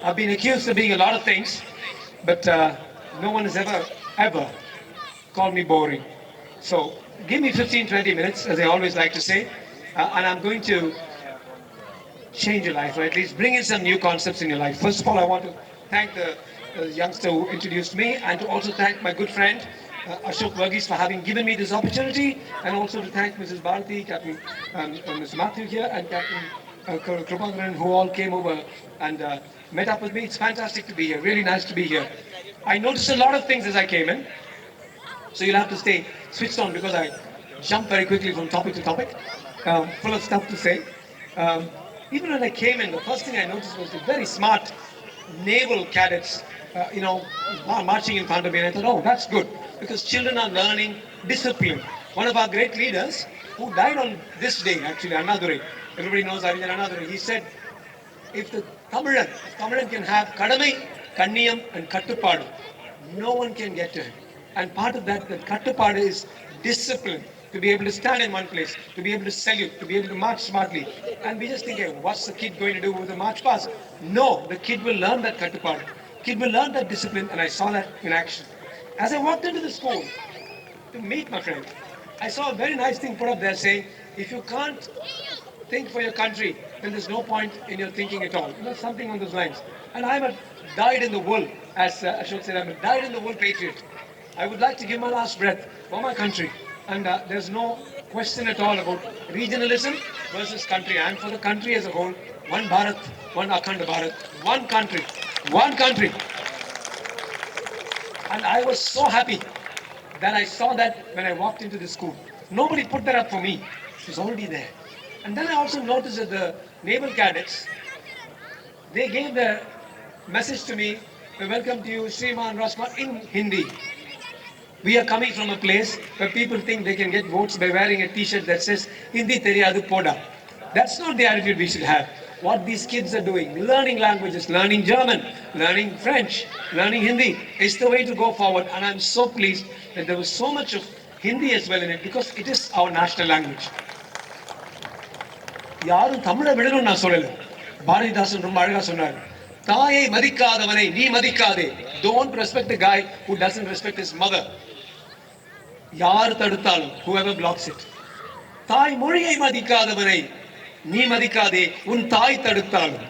I've been accused of being a lot of things, but no one has ever called me boring. So give me 15, 20 minutes, as I always like to say, and I'm going to change your life, or at least bring in some new concepts in your life. First of all, I want to thank the youngster who introduced me, and to also thank my good friend Ashok Verghese for having given me this opportunity, and also to thank Mrs. Bharati, Captain Mr. Matthew here, and Captain Krupakaran, who all came over and met up with me. It's fantastic to be here, really nice to be here. I noticed a lot of things as I came in, so you'll have to stay switched on because I jump very quickly from topic to topic, full of stuff to say. Um, Even when I came in, the first thing I noticed was the very smart naval cadets, marching in front of me. And I thought, oh, that's good because children are learning discipline. One of our great leaders who died on this day, actually, Annadurai. Everybody knows Arijan Annadurai. He said, if Tamilan can have Kadamai, Kanniyam, and Kattupadu, no one can get to him. And part of that, the Kattupadu is discipline, to be able to stand in one place, to be able to salute, to be able to march smartly. And we just think, hey, what's the kid going to do with the march past? No, the kid will learn that Kattupadu. Kid will learn that discipline, and I saw that in action. As I walked into the school to meet my friend, I saw a very nice thing put up there saying, if you can't think for your country, then there's no point in your thinking at all. Something on those lines. And I'm a dyed-in-the-wool, as Ashok said, I'm a dyed-in-the-wool patriot. I would like to give my last breath for my country. And there's no question at all about regionalism versus country. I'm for the country as a whole. One Bharat, one Akhanda Bharat, one country, one country. And I was so happy that I saw that when I walked into the school. Nobody put that up for me. It was already there. And then I also noticed that the naval cadets, they gave the message to me, welcome to you, Sriman Rajkumar, in Hindi. We are coming from a place where people think they can get votes by wearing a t-shirt that says, Hindi Theriyadu Poda. That's not the attitude we should have. What these kids are doing, learning languages, learning German, learning French, learning Hindi, is the way to go forward. And I'm so pleased that there was so much of Hindi as well in it because it is our national language. யாரும் தமிழை விடணும் நான் சொல்லல. பாரதிதாசன் ரொம்ப அழகா சொன்னார், தாயை மதிக்காதவனை நீ மதிக்காதே. Don't respect the guy who doesn't respect his mother. யார் தடுத்தாலும், whoever blocks it. தாய் மொழியை மதிக்காதவனை நீ மதிக்காதே, உன் தாய் தடுத்தாலும்.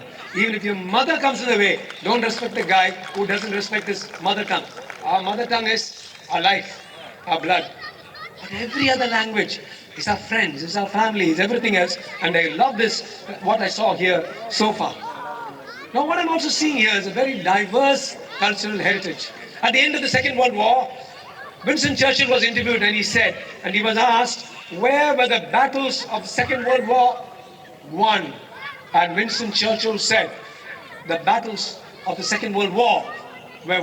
Even if your mother comes in the way, don't respect the guy who doesn't respect his mother tongue. Our mother tongue is our life, our blood. But every other language is our friends, is our family, is everything else. And I love this, what I saw here so far. Now what I'm also seeing here is a very diverse cultural heritage. At the end of the Second World War, Winston Churchill was interviewed and he said, and he was asked, where were the battles of the Second World War won? And Winston Churchill said, the battles of the Second World War were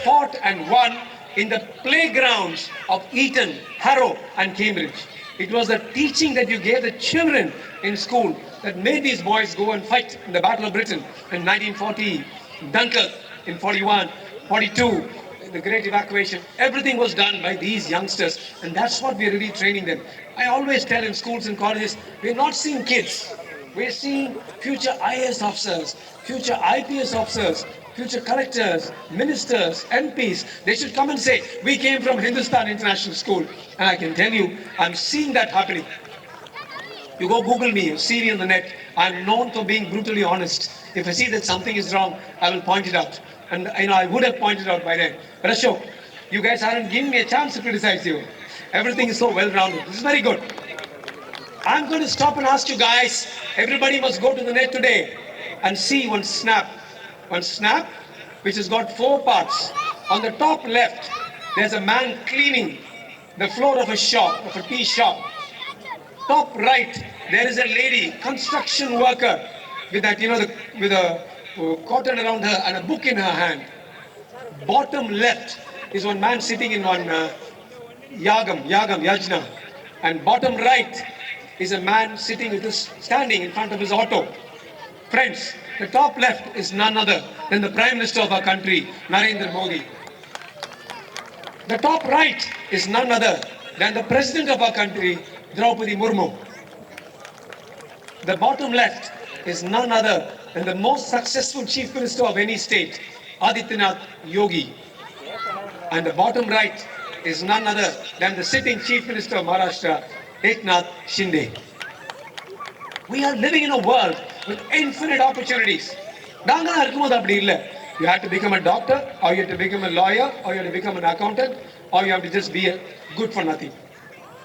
fought and won in the playgrounds of Eton, Harrow and Cambridge. It was the teaching that you gave the children in school that made these boys go and fight in the Battle of Britain in 1940, Dunkirk in 41, 42, the Great Evacuation. Everything was done by these youngsters, and that's what we're really training them. I always tell in schools and colleges, we're not seeing kids. We're seeing future IAS officers, future IPS officers, future collectors, ministers, MPs. They should come and say, we came from Hindustan International School. And I can tell you, I'm seeing that happening. You go Google me, see me on the net. I'm known for being brutally honest. If I see that something is wrong, I will point it out. And I would have pointed out by then. But Ashok, you guys aren't giving me a chance to criticize you. Everything is so well-rounded. This is very good. I'm going to stop and ask you guys, everybody must go to the net today and see one snap. One snap which has got 4 parts. On the top left, there's a man cleaning the floor of a shop, of a tea shop. Top right, there is a lady, construction worker, with that, with a cotton around her and a book in her hand. Bottom left is one man sitting in one yajna. And bottom right is a man standing in front of his auto. Friends, the top left is none other than the Prime Minister of our country, Narendra Modi. The top right is none other than the President of our country, Draupadi Murmu. The bottom left is none other And the most successful chief minister of any state, Adityanath Yogi. And the bottom right is none other than the sitting chief minister of Maharashtra, Eknath Shinde. We are living in a world with infinite opportunities. நாங்களாம் இருக்கும்போது அப்படி இல்லை. You have to become a doctor, or you have to become a lawyer, or you have to become an accountant, or you have to just be a good for nothing.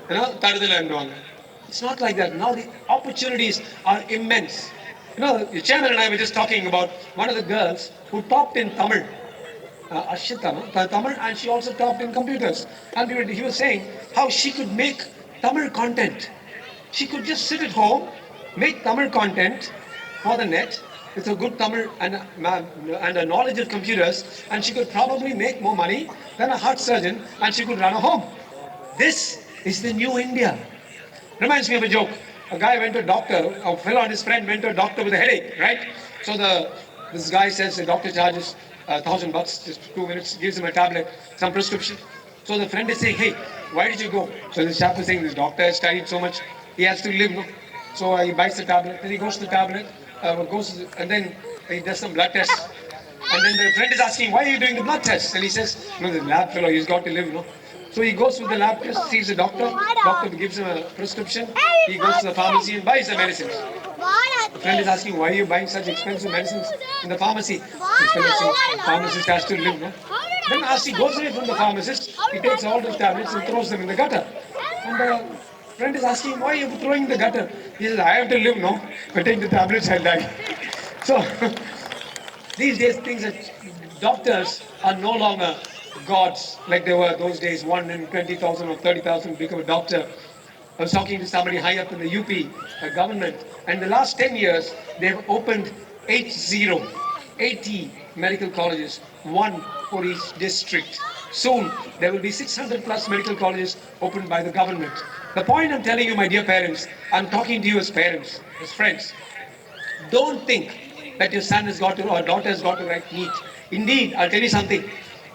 You know, தடுதல என்றுவாங்க. It's not like that. Now the opportunities are immense. You know, the chairman and I were just talking about one of the girls who topped in Tamil. Ashita, no? Tamil, and she also topped in computers. And he was saying how she could make Tamil content. She could just sit at home, make Tamil content for the net with a good Tamil and a knowledge of computers, and she could probably make more money than a heart surgeon, and she could run a home. This is the new India. Reminds me of a joke. A guy went to a doctor, a fellow and his friend went to a doctor with a headache, right? So this guy says the doctor charges $1,000, just 2 minutes, gives him a tablet, some prescription. So the friend is saying, hey, why did you go? So this chap is saying, this doctor has studied so much, he has to live, no? So he buys the tablet, then he goes to the tablet, and then he does some blood tests. And then the friend is asking, why are you doing the blood test? And he says, no, the lab fellow, he's got to live, no? So he goes with the lab test, sees the doctor gives him a prescription, he goes to the pharmacy and buys the medicines. The friend is asking, why are you buying such expensive medicines in the pharmacy? The fellow says, the pharmacist has to live, no? Then as he goes away from the pharmacist, he takes all the tablets and throws them in the gutter. And the friend is asking, why are you throwing in the gutter? He says, I have to live, no? If I take the tablets, I'll die. So, these days, things that doctors are no longer gods like they were those days. 1 in 20,000 or 30,000 become a doctor. I was talking to somebody high up in the UP government, and the last 10 years, they've opened 80 medical colleges, one for each district. Soon, there will be 600 plus medical colleges opened by the government. The point I'm telling you, my dear parents, I'm talking to you as parents, as friends. Don't think that your son has got to, or daughter has got to write NEET. Indeed, I'll tell you something.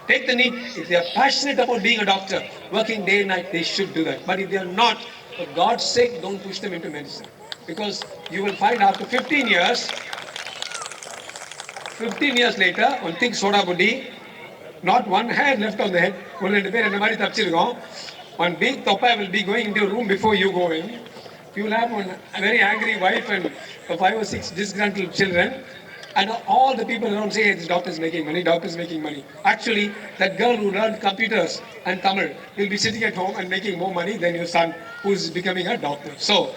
Take the NEET. If they are passionate about being a doctor, working day and night, they should do that. But if they are not, for God's sake, don't push them into medicine. Because you will find after 15 years later, on thick soda buddhi, not one hair left on the head, one big topa will be going into a room before you go in. You will have a very angry wife and 5 or 6 disgruntled children. And all the people around say, hey, this doctor is making money, doctor is making money. Actually, that girl who learned computers and Tamil will be sitting at home and making more money than your son who is becoming a doctor. So,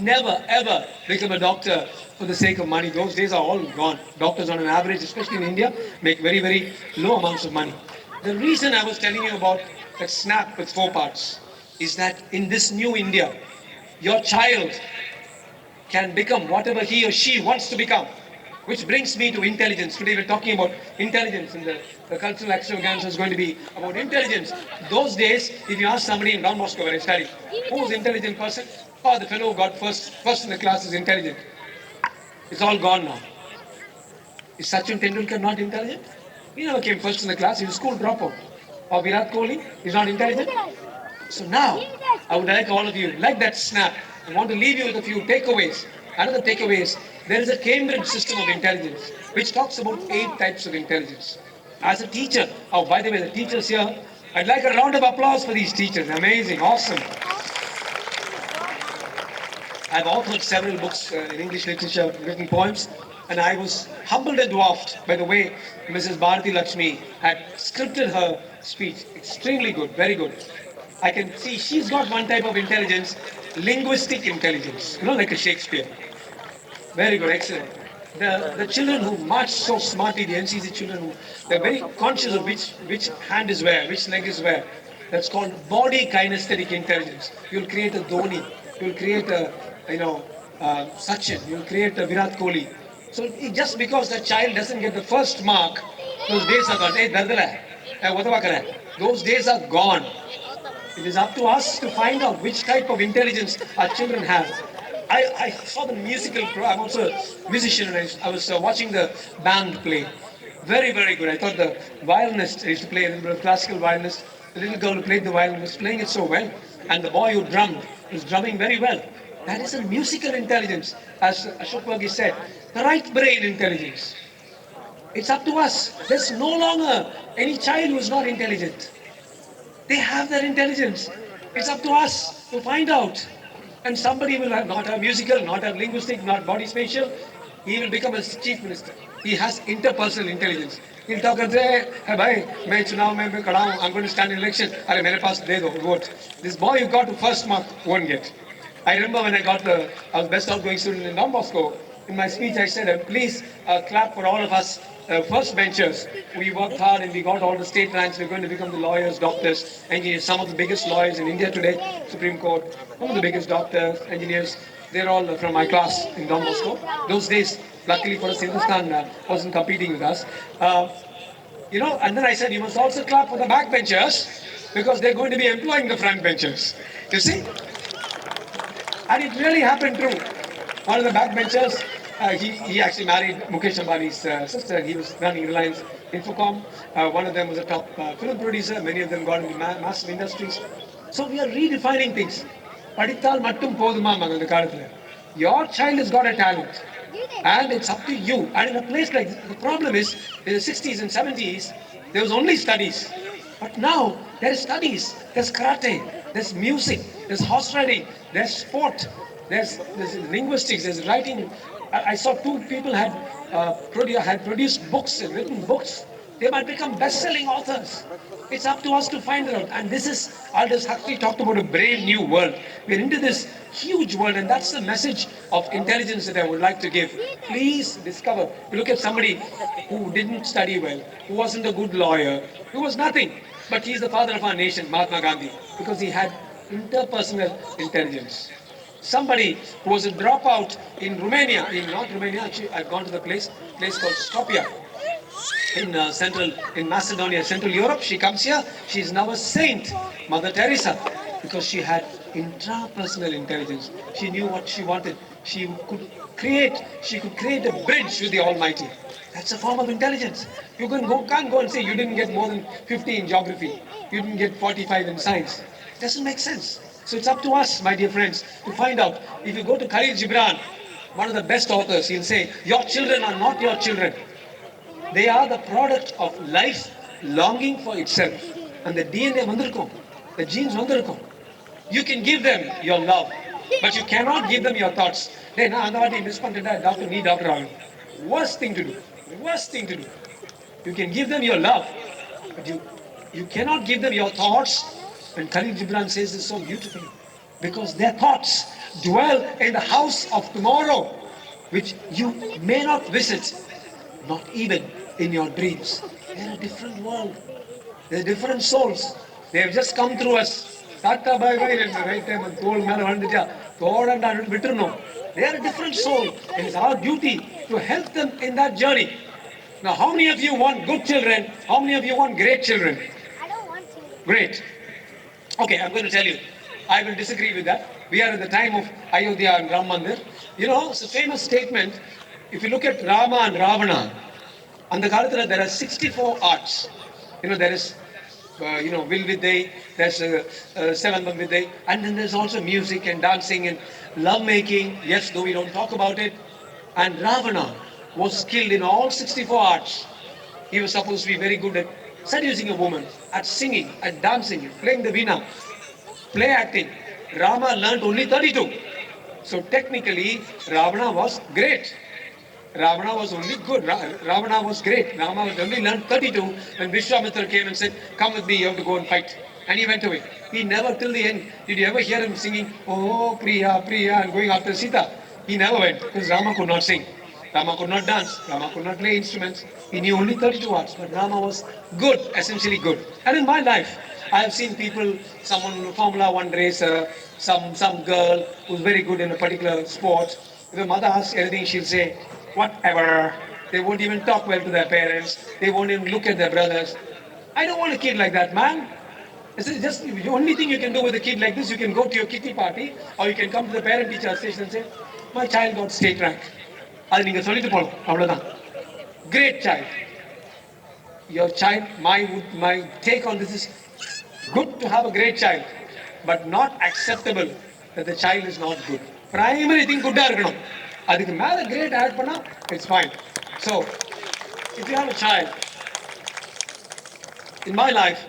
never ever become a doctor for the sake of money. Those days are all gone. Doctors on an average, especially in India, make very, very low amounts of money. The reason I was telling you about that snap with 4 parts is that in this new India, your child can become whatever he or she wants to become. Which brings me to intelligence. Today we're talking about intelligence, and the cultural extravaganza is going to be about intelligence. Those days, if you ask somebody in Don Bosco where I studied, who is an intelligent person? Oh, the fellow who got first in the class is intelligent. It's all gone now. Is Sachin Tendulkar not intelligent? He never came first in the class, he was a school dropout. Or Virat Kohli is not intelligent? So now, I would like all of you, like that snap, I want to leave you with a few takeaways. Another takeaway is, there is a Cambridge system of intelligence, which talks about 8 types of intelligence. As a teacher, oh, by the way, the teachers here, I'd like a round of applause for these teachers. Amazing, awesome. I've authored several books in English literature, written poems, and I was humbled and dwarfed by the way Mrs. Bharati Lakshmi had scripted her speech. Extremely good, very good. I can see she's got one type of intelligence, linguistic intelligence, like a Shakespeare. Very good, excellent. The children who march so smartly, the NCC children, they're very conscious of which hand is where, which leg is where. That's called body kinesthetic intelligence. You'll create a Dhoni, you'll create a, Sachin, you'll create a Virat Kohli. So just because the child doesn't get the first mark, those days are gone. Hey, dardala hai, what about kar hai? Those days are gone. It is up to us to find out which type of intelligence our children have. I saw the musical, I'm also a musician, and I was watching the band play. Very, very good. I thought the violinist used to play a little bit of classical violinist. The little girl who played the violin was playing it so well. And the boy who drummed was drumming very well. That is a musical intelligence. As Ashok Varghese said, the right brain intelligence. It's up to us. There's no longer any child who is not intelligent. They have their intelligence. It's up to us to find out. And somebody will not have musical, not have linguistic, not body spatial. He will become a chief minister. He has interpersonal intelligence. He'll talk and say, hey, bhai, I'm going to stand in election. Arre, mere paas de do, vote. This boy who got the first mark won't get. I remember when I was best outgoing student in Don Bosco. In my speech, I said, please clap for all of us first benchers. We worked hard and we got all the state ranks. We're going to become the lawyers, doctors, engineers. Some of the biggest lawyers in India today, Supreme Court, some of the biggest doctors, engineers, they're all from my class in Don Bosco. Those days, luckily for us, Hindustan wasn't competing with us. And then I said, you must also clap for the backbenchers because they're going to be employing the front benchers. You see? And it really happened true. One of the backbenchers, he actually married Mukesh Ambani's sister. He was running Reliance Infocom. One of them was a top film producer. Many of them got into massive industries. So we are redefining things. படித்தால் மட்டும் போதுமாம் அந்த காலத்துல. Your child has got a talent. And it's up to you. And in a place like this, the problem is, in the 60s and 70s, there was only studies. But now, there is studies. There's karate. There's music. There's horse riding. There's sport. There's linguistics. There's writing. I saw two people had produced books, written books. They might become best-selling authors. It's up to us to find it out. And this is, Aldous Huxley talked about a brave new world. We're into this huge world, and that's the message of intelligence that I would like to give. Please discover. You look at somebody who didn't study well, who wasn't a good lawyer, who was nothing. But he's the father of our nation, Mahatma Gandhi, because he had interpersonal intelligence. Somebody who was a dropout in Romania, not Romania, actually I've gone to the place called Skopje. In Macedonia, Central Europe. She comes here. She is now a saint, Mother Teresa, because she had intrapersonal intelligence. She knew what she wanted. She could create a bridge with the Almighty. That's a form of intelligence. You can't go and say you didn't get more than 50 in geography. You didn't get 45 in science. It doesn't make sense. So it's up to us, my dear friends, to find out. If you go to Khalil Gibran, one of the best authors, he'll say, your children are not your children. They are the product of life longing for itself. And the DNA vandirukkum, the genes vandirukkum. You can give them your love, but you cannot give them your thoughts. Hey, na andha vaati miss pannita doctor nee doctor aagum. Worst thing to do. Worst thing to do. You can give them your love, but you cannot give them your thoughts. And Khalil Gibran says this so beautifully. Because their thoughts dwell in the house of tomorrow, which you may not visit. Not even in your dreams. They're a different world. They're different souls. They have just come through us. Tata bye bye in the right time and told man they are a different soul. And it's our duty to help them in that journey. Now, how many of you want good children? How many of you want great children? I don't want to. Great. Okay, I'm going to tell you. I will disagree with that. We are at the time of Ayodhya and Ram Mandir. You know, it's a famous statement. If you look at Rama and Ravana, on the Kalatala there are 64 arts. There is, Vil Vidyai, there's Sevanam Vidyai, and then there's also music and dancing and love making. Yes, though we don't talk about it. And Ravana was skilled in all 64 arts. He was supposed to be very good at seducing a woman, at singing, at dancing, playing the veena, play acting. Rama learned only 32. So technically, Ravana was great. Ravana was only good. Ravana was great. Rama was only learned 32 when Vishwamitra came and said, come with me, you have to go and fight. And he went away. He never till the end, did you ever hear him singing, oh, Priya, Priya, and going after Sita? He never went because Rama could not sing. Rama could not dance. Rama could not play instruments. He knew only 32 arts, but Rama was good, essentially good. And in my life, I have seen people, someone Formula One racer, some girl who's very good in a particular sport. If the mother asks anything, she'll say, whatever. They won't even talk well to their parents. They won't even look at their brothers. I don't want a kid like that, man. This is just the only thing you can do with a kid like this. You can go to your kitty party, or you can come to the parent-teacher station and say, my child got state rank. அது நீங்க சொல்லிட்டு போகணும் அவ்வளவுதான். Great child. Your child, my take on this is good to have a great child, but not acceptable that the child is not good. Primary thing good இருக்கணும். அதுக்கு மேல great add பண்ணா it's fine. So if you have a child, in my life,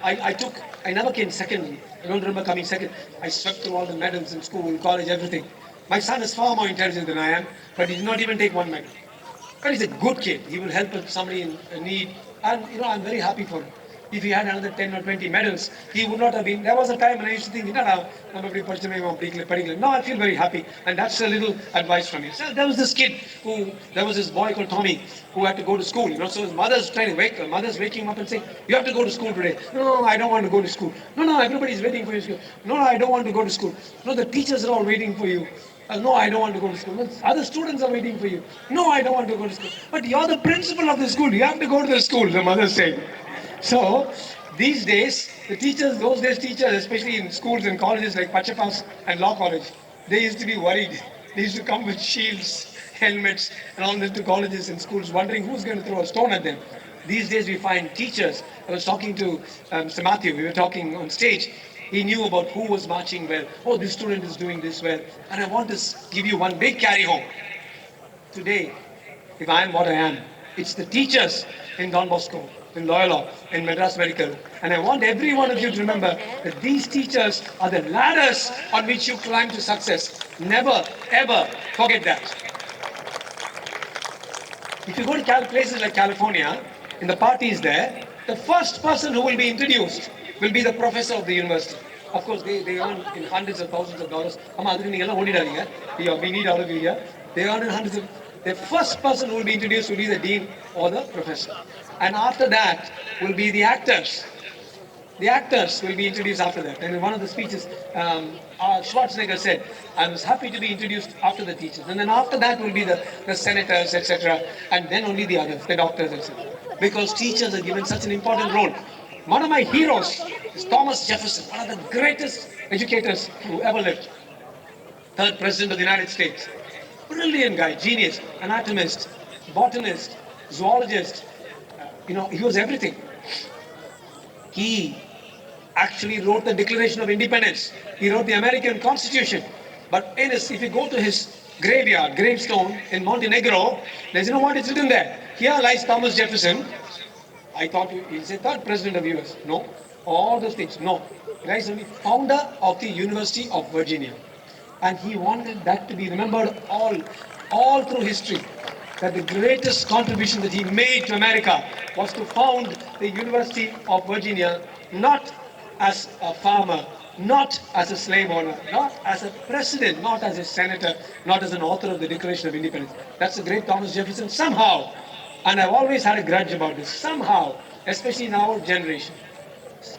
I never came second. I don't remember coming second. I swept through all the medals in school, college, everything. My son is far more intelligent than I am, but he did not even take one medal. But he's a good kid. He will help somebody in need. And, I'm very happy for him. If he had another 10 or 20 medals, he would not have been. There was a time when I used to think, no, I feel very happy. And that's a little advice from me. So there was this kid there was this boy called Tommy who had to go to school. So his mother's trying to mother's waking him up and saying, you have to go to school today. No, I don't want to go to school. No, everybody's waiting for you. No, I don't want to go to school. No, the teachers are all waiting for you. No, I don't want to go to school. No, other students are waiting for you. No, I don't want to go to school. But you're the principal of the school. You have to go to the school, the mother said. So, these days, those days teachers, especially in schools and colleges like Pachapas and Law College, they used to be worried. They used to come with shields, helmets, and all this to colleges and schools, wondering who's going to throw a stone at them. These days, we find teachers. I was talking to Sir Matthew. We were talking on stage. He knew about who was marching well. Oh, this student is doing this well. And I want to give you one big carry home. Today, if I am what I am, it's the teachers in Don Bosco, in Loyola, in Madras Medical. And I want every one of you to remember that these teachers are the ladders on which you climb to success. Never, ever forget that. If you go to places like California, in the parties there, the first person who will be introduced will be the professor of the university. Of course, they earn in hundreds of thousands of dollars. We need out of you here. They earn in hundreds of. The first person who will be introduced will be the dean or the professor. And after that will be the actors. The actors will be introduced after that. And in one of the speeches, Schwarzenegger said, I was happy to be introduced after the teachers. And then after that will be the senators, etc. And then only the others, the doctors, etc. Because teachers are given such an important role. One of my heroes is Thomas Jefferson, one of the greatest educators who ever lived. Third president of the United States. Brilliant guy, genius, anatomist, botanist, zoologist. He was everything. He actually wrote the Declaration of Independence. He wrote the American Constitution. But if you go to his gravestone in Montenegro, there's what is written there. Here lies Thomas Jefferson. I thought he's the third president of the US. No. All those things. No. He lies only founder of the University of Virginia. And he wanted that to be remembered all through history. That the greatest contribution that he made to America was to found the University of Virginia, not as a farmer, not as a slave owner, not as a president, not as a senator, not as an author of the Declaration of Independence. That's the great Thomas Jefferson. Somehow, and I've always had a grudge about this, somehow, especially in our generation,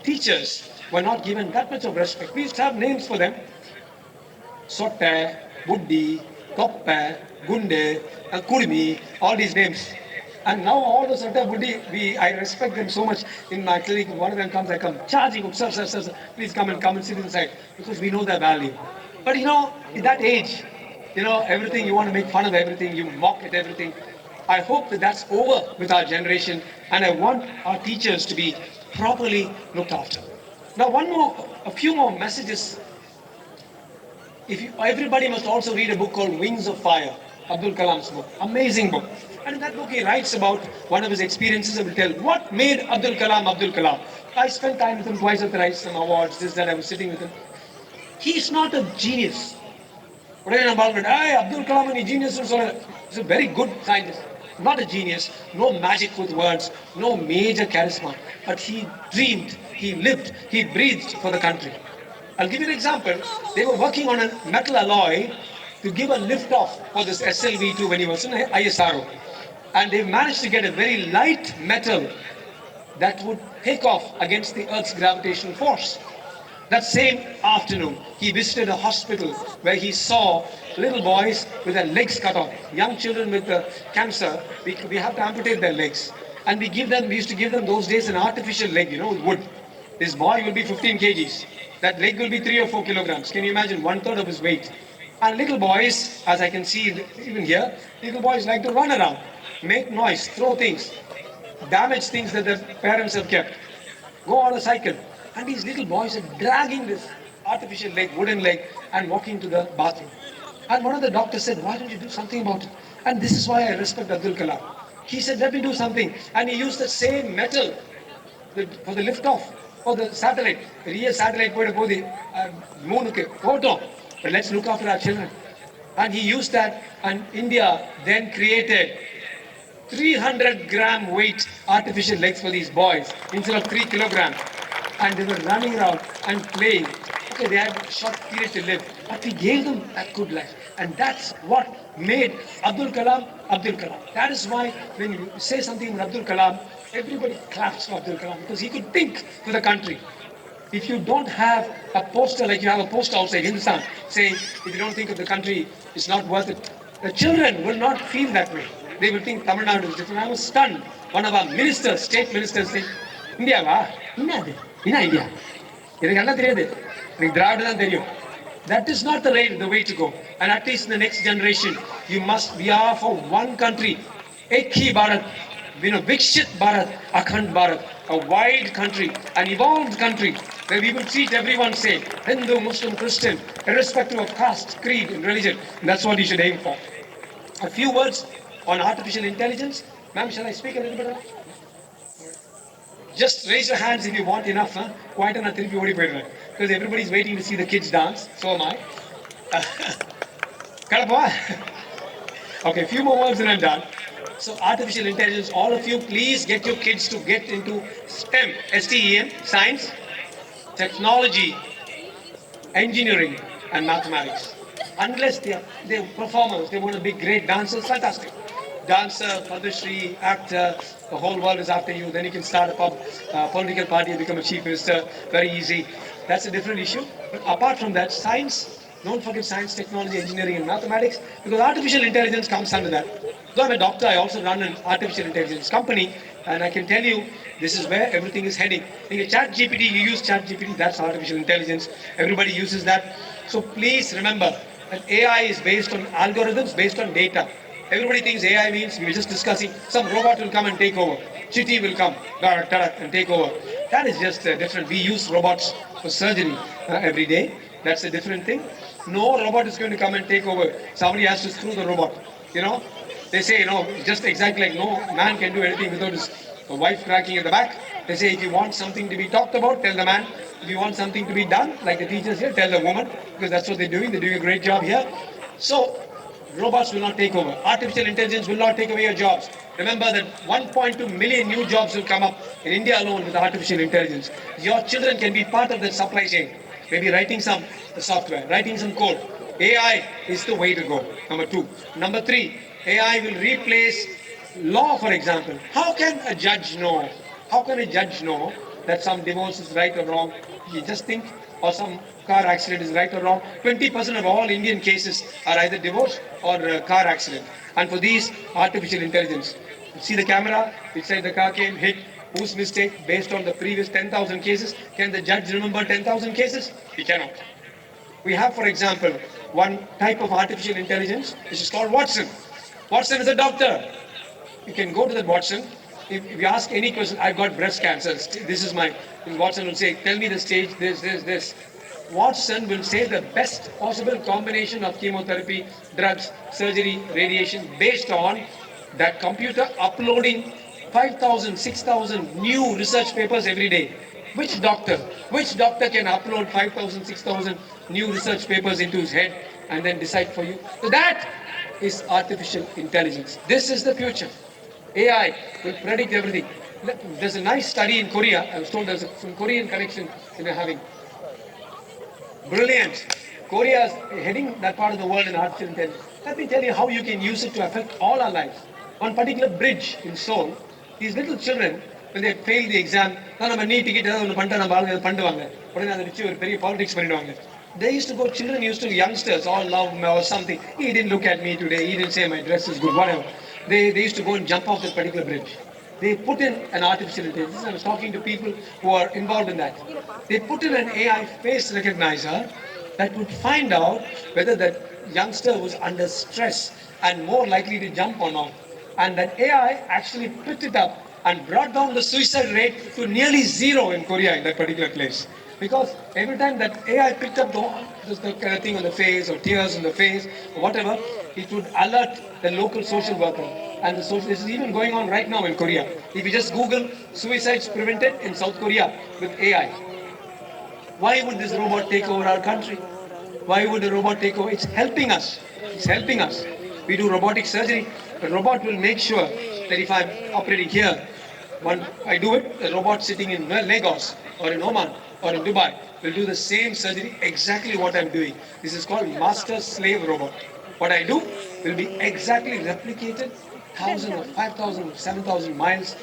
teachers were not given that much of respect. We used to have names for them. Sotte, Buddhi, Koppe, Gunde, Kurmi, all these names. And now all those Sotte, Buddhi, I respect them so much. In my clinic, one of them comes, I come charging, sir, please come and sit inside. Because we know their value. But in that age, everything, you want to make fun of everything, you mock at everything. I hope that that's over with our generation, and I want our teachers to be properly looked after. Now, a few more messages. Everybody must also read a book called Wings of Fire, Abdul Kalam's book. Amazing book. And in that book, he writes about one of his experiences and will tell what made Abdul Kalam Abdul Kalam. I spent time with him twice or thrice, some awards, this, that, I was sitting with him. He's not a genius. Abdul Kalam is a genius. He's a very good scientist. Not a genius, no magic with words, no major charisma. But he dreamed, he lived, he breathed for the country. I'll give you an example. They were working on a metal alloy to give a lift off for this SLV2 when he was in ISRO. And they managed to get a very light metal that would take off against the Earth's gravitational force. That same afternoon, he visited a hospital where he saw little boys with their legs cut off. Young children with cancer, we have to amputate their legs. And we used to give them those days an artificial leg, with wood. This boy will be 15 kgs. That leg will be 3 or 4 kilograms. Can you imagine? 1/3 of his weight. And little boys, as I can see even here, little boys like to run around, make noise, throw things, damage things that their parents have kept, go on a cycle. And these little boys are dragging this artificial leg, wooden leg, and walking to the bathroom. And one of the doctors said, why don't you do something about it? And this is why I respect Abdul Kalam. He said, let me do something. And he used the same metal for the lift off for the satellite. The real satellite போயிட போகுது மூணுக்கு போட்டோம். But let's look after our children. And he used that, and India then created 300-gram weight artificial legs for these boys instead of 3 kilograms. And they were running around and playing. Okay, they had a short period to live, but we gave them a good life. And that's what made Abdul Kalam Abdul Kalam. That is why when you say something about Abdul Kalam, everybody claps for Abdul Kalam because he could think for the country. If you don't have a poster like you have a poster outside Hindustan saying, if you don't think of the country, it's not worth it, the children will not feel that way. They will think Tamil Nadu is different. I was stunned. One of our ministers, state ministers, said, India, va? India. எனக்கு எல்லாம் தெரியாது எனக்கு திராவிட தான் தெரியும். That is not the way to go. And at least in the next generation, we are for one country. Ek hi Bharat, Vikshit Bharat, Akhand Bharat, a wide country, an evolved country, where we will treat everyone same, Hindu, Muslim, Christian, irrespective of caste, creed, and religion. And that's what we should aim for. A few words on artificial intelligence. Ma'am, shall I speak a little bit on it? Just raise your hands if you want enough. Quite enough, because everybody's waiting to see the kids dance. So am I. Okay, a few more words and I'm done. So artificial intelligence, all of you, please get your kids to get into STEM, S-T-E-M, science, technology, engineering, and mathematics. Unless they're performers, they want to be great dancers, fantastic. Dancer, Padmashri, actor, the whole world is after you. Then you can start a political party and become a chief minister. Very easy. That's a different issue. But apart from that, science, don't forget science, technology, engineering, and mathematics, because artificial intelligence comes under that. Though I'm a doctor, I also run an artificial intelligence company, and I can tell you this is where everything is heading. In ChatGPT, you use ChatGPT, that's artificial intelligence. Everybody uses that. So please remember that AI is based on algorithms, based on data. Everybody thinks AI means we were just discussing some robot will come and take over. Chitty will come and take over. That is just different. We use robots for surgery every day. That's a different thing. No robot is going to come and take over. Somebody has to screw the robot. They say, just exactly like no man can do anything without his wife cracking at the back. They say if you want something to be talked about, tell the man. If you want something to be done, like the teachers here, tell the woman, because that's what they're doing. They're doing a great job here. So robots will not take over. Artificial intelligence will not take away your jobs. Remember that 1.2 million new jobs will come up in India alone with artificial intelligence. Your children can be part of that supply chain. Maybe writing some software, writing some code. AI is the way to go. Number 2. Number 3, AI will replace law, for example. How can a judge know? How can a judge know that some divorce is right or wrong? You just think, or some car accident is right or wrong. 20% of all Indian cases are either divorce or car accident. And for these, artificial intelligence. You see the camera, it said the car came, hit, whose mistake based on the previous 10,000 cases. Can the judge remember 10,000 cases? He cannot. We have, for example, one type of artificial intelligence, which is called Watson. Watson is a doctor. You can go to that Watson. If you ask any question, I've got breast cancer. This is Watson will say, tell me the stage, this. Watson will say the best possible combination of chemotherapy, drugs, surgery, radiation, based on that computer uploading 5,000, 6,000 new research papers every day. Which doctor can upload 5,000, 6,000 new research papers into his head and then decide for you? So that is artificial intelligence. This is the future. AI will predict everything. There's a nice study in Korea. I was told there's some Korean connection they're having. Brilliant. Korea is heading that part of the world in artificial intelligence. Let me tell you how you can use it to affect all our lives. One particular bridge in Seoul, these little children, when they fail the exam, they used to go, children used to, youngsters, all love or something. He didn't look at me today, he didn't say my dress is good, whatever. They used to go and jump off that particular bridge. They put in an artificial intelligence. I was talking to people who are involved in that. They put in an AI face recognizer that would find out whether that youngster was under stress and more likely to jump or not. And that AI actually picked it up and brought down the suicide rate to nearly zero in Korea, in that particular place. Because every time that AI picked up the kind of thing on the face or tears on the face or whatever, it would alert the local social worker. And the social, this is even going on right now in Korea. If you just Google suicides prevented in South Korea with AI, why would this robot take over our country? Why would the robot take over? It's helping us. It's helping us. We do robotic surgery. The robot will make sure that if I'm operating here, when I do it, the robot sitting in Lagos or in Oman or in Dubai will do the same surgery exactly what I'm doing. This is called master slave robot. What I do will be exactly replicated 1,000 or 5,000 or 7,000 miles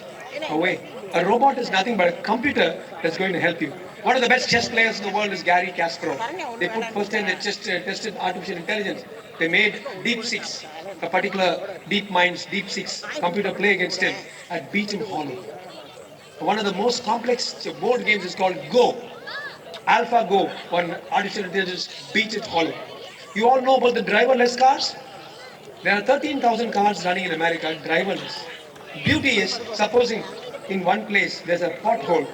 away. A robot is nothing but a computer that's going to help you. One of the best chess players in the world is Gary Kasparov. They put first time they just tested artificial intelligence. They made Deep Six, a particular Deep Minds Deep Six computer play against him at Beaton Hollow. One of the most complex board games is called Go. AlphaGo, on artificial intelligence beat it hollow. You all know about the driverless cars? There are 13,000 cars running in America driverless. Beauty is, supposing in one place there's a pothole,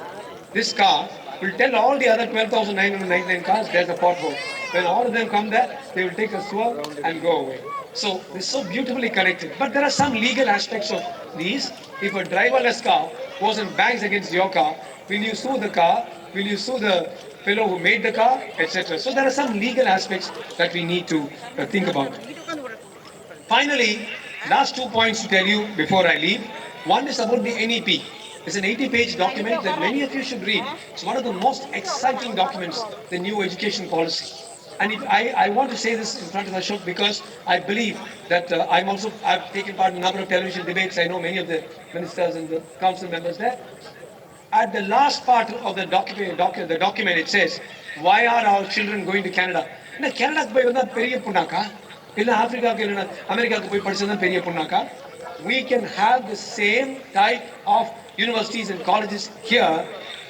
this car will tell all the other 12,999 cars there's a pothole. When all of them come there, they will take a swerve and go away. So this is so beautifully connected. But there are some legal aspects of these. If a driverless car goes and bangs against your car, will you sue the car? Will you sue the fellow who made the car, etc.? So there are some legal aspects that we need to think about. Finally, last 2 points to tell you before I leave. One is about the NEP. It's an 80-page document that many of you should read. It's one of the most exciting documents, the new education policy. And I want to say this in front of Ashok because I believe that I've taken part in a number of television debates. I know many of the ministers and the council members there. At the last part of the document, it says, why are our children going to Canada? என்ன கனடாக்கு போய் வந்தா பெரிய புண்ணாக்கா இல்ல ஆப்பிரிக்காக்கு இல்ல அமெரிக்காக்கு போய் படிச்சதா பெரிய புண்ணாக்கா? We can have the same type of universities and colleges here,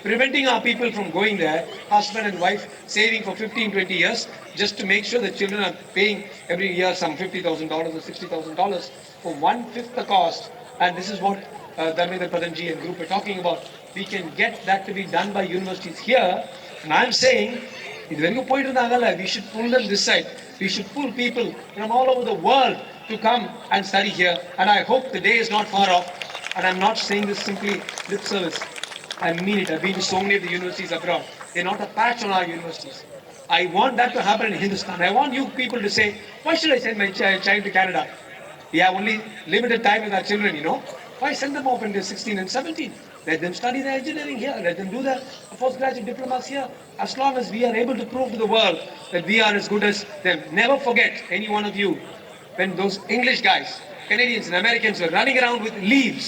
preventing our people from going there, husband and wife saving for 15-20 years just to make sure the children are paying every year some $50,000 or $60,000 for 1/5 the cost. And this is what Dharmendra Pradhanji and group are talking about. We can get that to be done by universities here. And I'm saying, we should pull them this side. We should pull people from all over the world to come and study here. And I hope the day is not far off. And I'm not saying this simply lip service. I mean it. I've been to so many of the universities abroad. They're not a patch on our universities. I want that to happen in Hindustan. I want you people to say, why should I send my child to Canada? We have only limited time with our children, you know. Why send them off when they're 16 and 17? Let them study their engineering here. Let them do their postgraduate diplomas here. As long as we are able to prove to the world that we are as good as them. Never forget, any one of you, when those English guys, Canadians and Americans were running around with leaves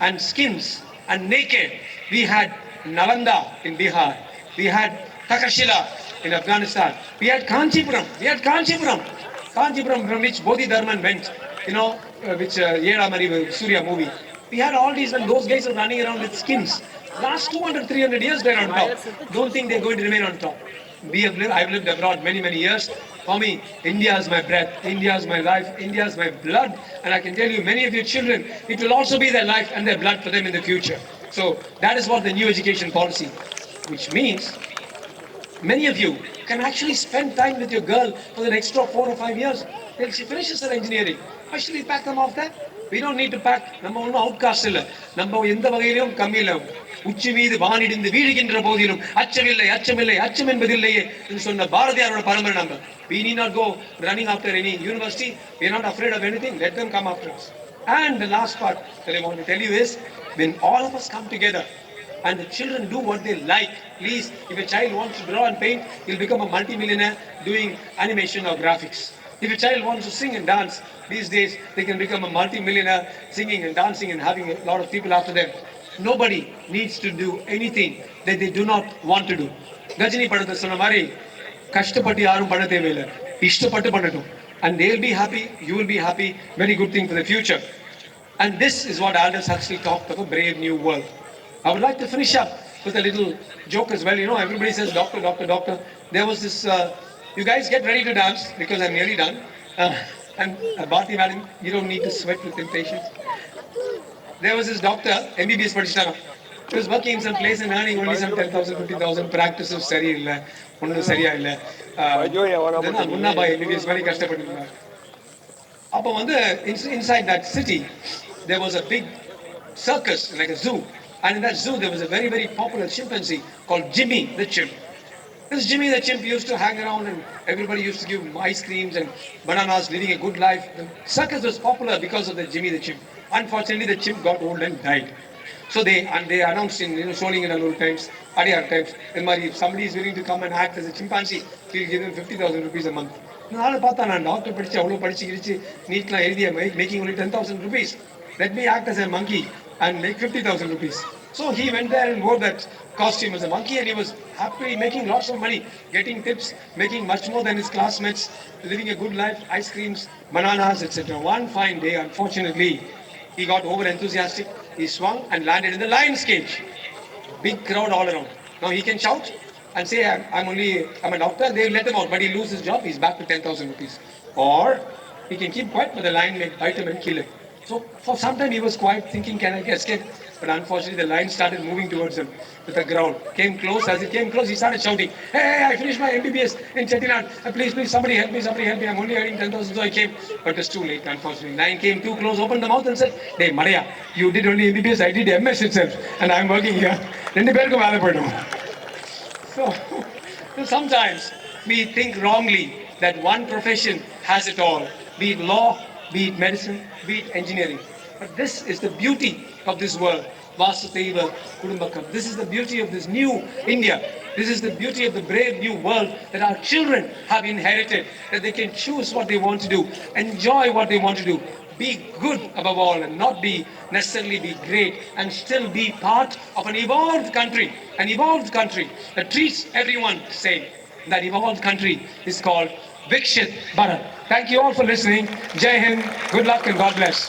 and skins and naked. We had Nalanda in Bihar. We had Takashila in Afghanistan. We had Kanchipuram. Kanchipuram from which Bodhidharman went, you know, which Yeda Mari Surya movie. We had all these and those guys are running around with skins. Last 200, 300 years they're on top. Don't think they're going to remain on top. I've lived abroad many, many years. For me, India is my breath, India is my life, India is my blood. And I can tell you, many of your children, it will also be their life and their blood for them in the future. So that is what the new education policy, which means many of you can actually spend time with your girl for the next 4 or 5 years till she finishes her engineering. Why should we pack them off there? We don't need to pack. நம்ம ஒன்றும் outcast இல்லை, நம்ம எந்த வகையிலும் கம்மி இல்லை. உச்சி மீது வானிடிந்து வீழுகின்ற போதிலும் அச்சமில்லை அச்சமில்லை அச்சம் என்பதில்லையே என்று சொன்ன பாரதியாரோட பரம்பரை நம்ம. We need not go running after any university. We are not afraid of anything. Let them come after us. And the last part that I want to tell you is, when all of us come together and the children do what they like, please, if a child wants to draw and paint, he'll become a multi-millionaire doing animation or graphics. If a child wants to sing and dance, these days they can become a multi-millionaire singing and dancing and having a lot of people after them. Nobody needs to do anything that they do not want to do. Gajini padata sonna mari kashtapatti yarum panna thevilla, ishtapattu pannatum, and they'll be happy, you will be happy. Very good thing for the future. And this is what Aldous Huxley talked of, a brave new world. I would like to finish up with a little joke as well. You know, everybody says doctor, doctor, doctor. There was this, you guys get ready to dance because I'm nearly done. And Bharti madam, you don't need to sweat with impatience. There was this doctor, MBBS படிச்சிட்டாங்க. He was working in some place and earning only some 10,000, 15,000. Practice of சரி இல்லை, ஒன்றும் சரியா இல்லை. இதெல்லாம் முன்னா பாய் MBBS மாதிரி கஷ்டப்பட்டு. அப்போ வந்து inside that city there was a big circus, like a zoo, and in that zoo there was a very, very popular chimpanzee called Jimmy the chimp. This Jimmy the chimp used to hang around and everybody used to give him ice creams and bananas, living a good life. The circus was popular because of the Jimmy the chimp. Unfortunately, the chimp got old and died. So they announced in Soling and Alur times, Adiyar times, if somebody is willing to come and act as a chimpanzee, we'll give them 50,000 rupees a month. நானு பார்த்தா நான் doctor படிச்சு அவ்வளோ படிச்சு கிழிச்சு நீட்லாம் எழுதிய making only 10,000 rupees. Let me act as a monkey and make 50,000 rupees. So he went there and wore that costume as a monkey, and he was happily making lots of money, getting tips, making much more than his classmates, living a good life, ice creams, bananas, etc. One fine day, unfortunately, he got over enthusiastic. He swung and landed in the lion's cage. Big crowd all around. Now he can shout and say, I'm a doctor. They let him out, but he loses his job. He's back to 10,000 rupees. Or he can keep quiet, but the lion may bite him and kill him. So for some time he was quiet, thinking, can I escape? But unfortunately, the lion started moving towards him with the ground. Came close. As it came close, he started shouting, hey, I finished my MBBS in Chettinad. Please, somebody help me, I'm only earning 10,000. So I came. But it was too late, unfortunately. Lion came too close, opened the mouth and said, hey, Maria, you did only MBBS, I did MS itself. And I'm working here. So sometimes we think wrongly that one profession has it all, be it law, be it medicine, be it engineering. But this is the beauty of this world. Vasudhaiva Kudumbakam. This is the beauty of this new India. This is the beauty of the brave new world that our children have inherited, that they can choose what they want to do, enjoy what they want to do, be good above all and not be necessarily be great, and still be part of an evolved country that treats everyone the same. That evolved country is called Vikshit Bharat. Thank you all for listening. Jai Hind, good luck and God bless.